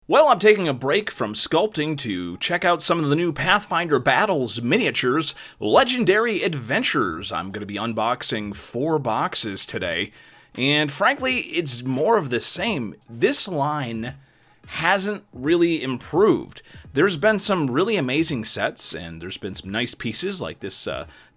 Well, I'm taking a break from sculpting to check out some of the new Pathfinder Battles miniatures, Legendary Adventures. I'm going to be unboxing 4 boxes today, and frankly, it's more of the same. This line hasn't really improved. There's been some really amazing sets, and there's been some nice pieces like this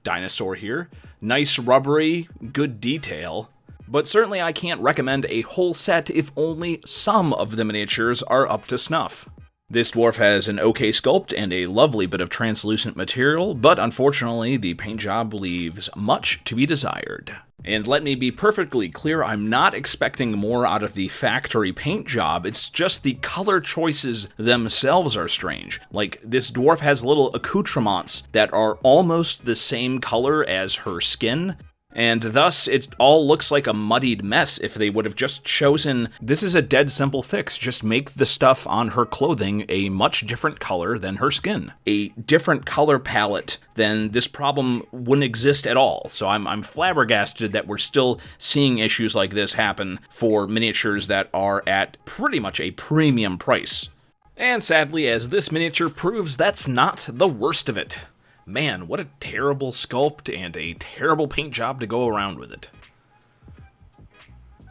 dinosaur here. Nice rubbery, good detail. But certainly I can't recommend a whole set if only some of the miniatures are up to snuff. This dwarf has an okay sculpt and a lovely bit of translucent material, but unfortunately the paint job leaves much to be desired. And let me be perfectly clear, I'm not expecting more out of the factory paint job, it's just the color choices themselves are strange. Like, this dwarf has little accoutrements that are almost the same color as her skin, and thus, it all looks like a muddied mess if they would have just chosen, this is a dead simple fix, just make the stuff on her clothing a much different color than her skin. A different color palette, then this problem wouldn't exist at all. So I'm flabbergasted that we're still seeing issues like this happen for miniatures that are at pretty much a premium price. And sadly, as this miniature proves, that's not the worst of it. Man, what a terrible sculpt and a terrible paint job to go around with it.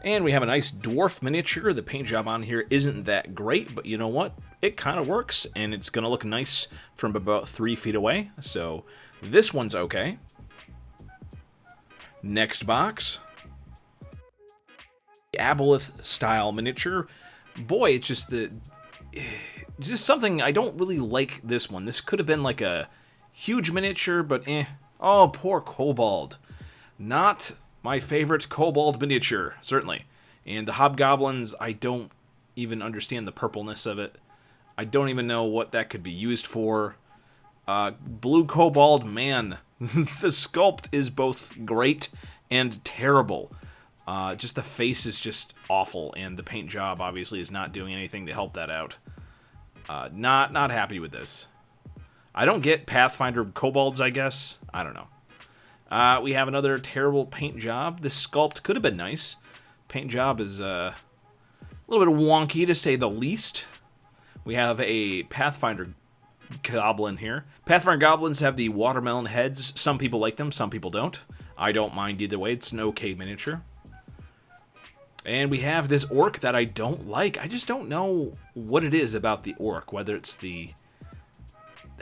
And we have a nice dwarf miniature. The paint job on here isn't that great, but you know what? It kind of works, and it's going to look nice from about 3 feet away. So this one's okay. Next box. Aboleth style miniature. Boy, it's just something, I don't really like this one. This could have been like a huge miniature, but eh. Oh, poor kobold. Not my favorite kobold miniature, certainly. And the hobgoblins, I don't even understand the purpleness of it. I don't even know what that could be used for. Blue kobold, man. The sculpt is both great and terrible. Just the face is just awful, and the paint job obviously is not doing anything to help that out. Not happy with this. I don't get Pathfinder kobolds, I guess. I don't know. We have another terrible paint job. This sculpt could have been nice. Paint job is a little bit wonky, to say the least. We have a Pathfinder Goblin here. Pathfinder Goblins have the watermelon heads. Some people like them, some people don't. I don't mind either way. It's an okay miniature. And we have this orc that I don't like. I just don't know what it is about the orc, whether it's the...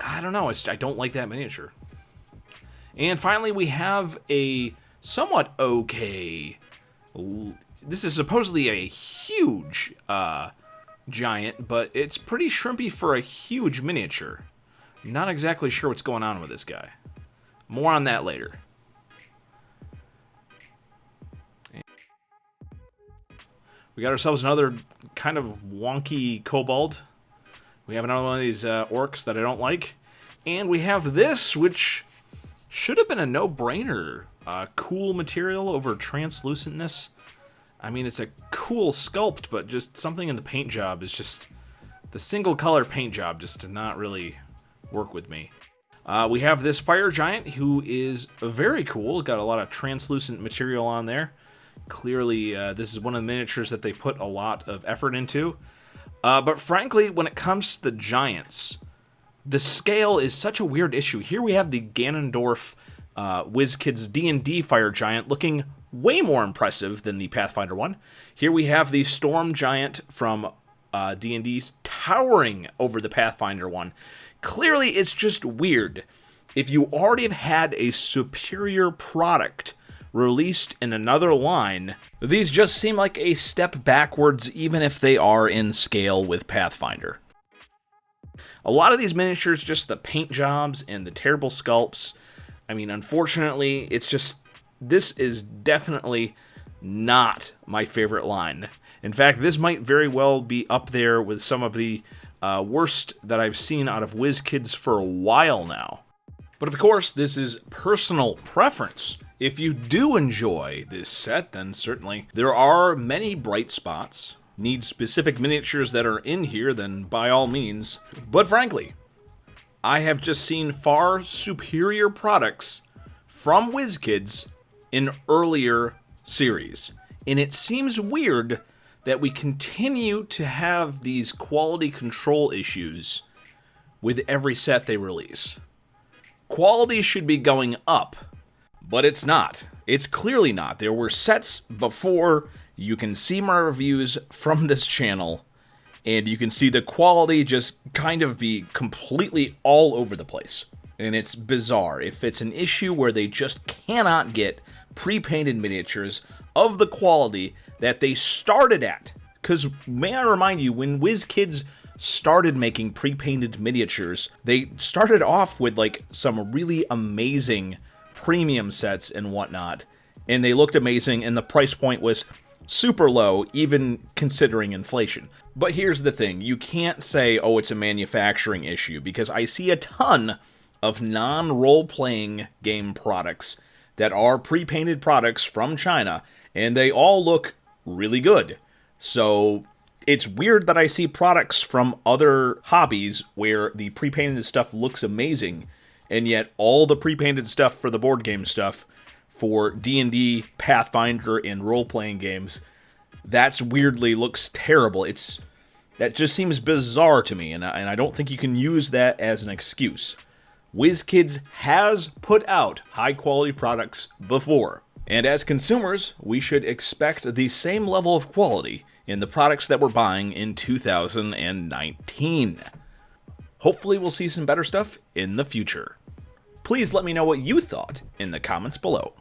I don't know, I don't like that miniature. And finally, we have a somewhat okay... This is supposedly a huge giant, but it's pretty shrimpy for a huge miniature. Not exactly sure what's going on with this guy. More on that later. We got ourselves another kind of wonky kobold. We have another one of these orcs that I don't like. And we have this, which should have been a no-brainer. Cool material over translucentness. I mean, it's a cool sculpt, but just something in the paint job is just... The single-color paint job just did not really work with me. We have this fire giant, who is very cool. Got a lot of translucent material on there. Clearly, this is one of the miniatures that they put a lot of effort into. But frankly, when it comes to the giants, the scale is such a weird issue. Here we have the Ganondorf WizKids D&D Fire Giant looking way more impressive than the Pathfinder one. Here we have the Storm Giant from D&D's towering over the Pathfinder one. Clearly, it's just weird. If you already have had a superior product released in another line, these just seem like a step backwards, even if they are in scale with Pathfinder. A lot of these miniatures, just the paint jobs and the terrible sculpts, I mean, unfortunately, it's just, this is definitely not my favorite line. In fact, this might very well be up there with some of the worst that I've seen out of WizKids for a while now. But of course, this is personal preference. If you do enjoy this set, then certainly there are many bright spots. Need specific miniatures that are in here, then by all means. But frankly, I have just seen far superior products from WizKids in earlier series. And it seems weird that we continue to have these quality control issues with every set they release. Quality should be going up, but it's not. It's clearly not. There were sets before. You can see my reviews from this channel, and you can see the quality just kind of be completely all over the place. And it's bizarre. If it's an issue where they just cannot get pre-painted miniatures of the quality that they started at. Because may I remind you, when WizKids started making pre-painted miniatures, they started off with like some really amazing premium sets and whatnot. And they looked amazing, and the price point was super low, even considering inflation. But here's the thing. You can't say, oh, it's a manufacturing issue, because I see a ton of non-role-playing game products that are pre-painted products from China, and they all look really good. So it's weird that I see products from other hobbies where the pre-painted stuff looks amazing, and yet all the pre-painted stuff for the board game stuff for D&D, Pathfinder, and role-playing games, that's weirdly looks terrible. That just seems bizarre to me, and I don't think you can use that as an excuse. WizKids has put out high-quality products before, and as consumers, we should expect the same level of quality in the products that we're buying in 2019. Hopefully we'll see some better stuff in the future. Please let me know what you thought in the comments below.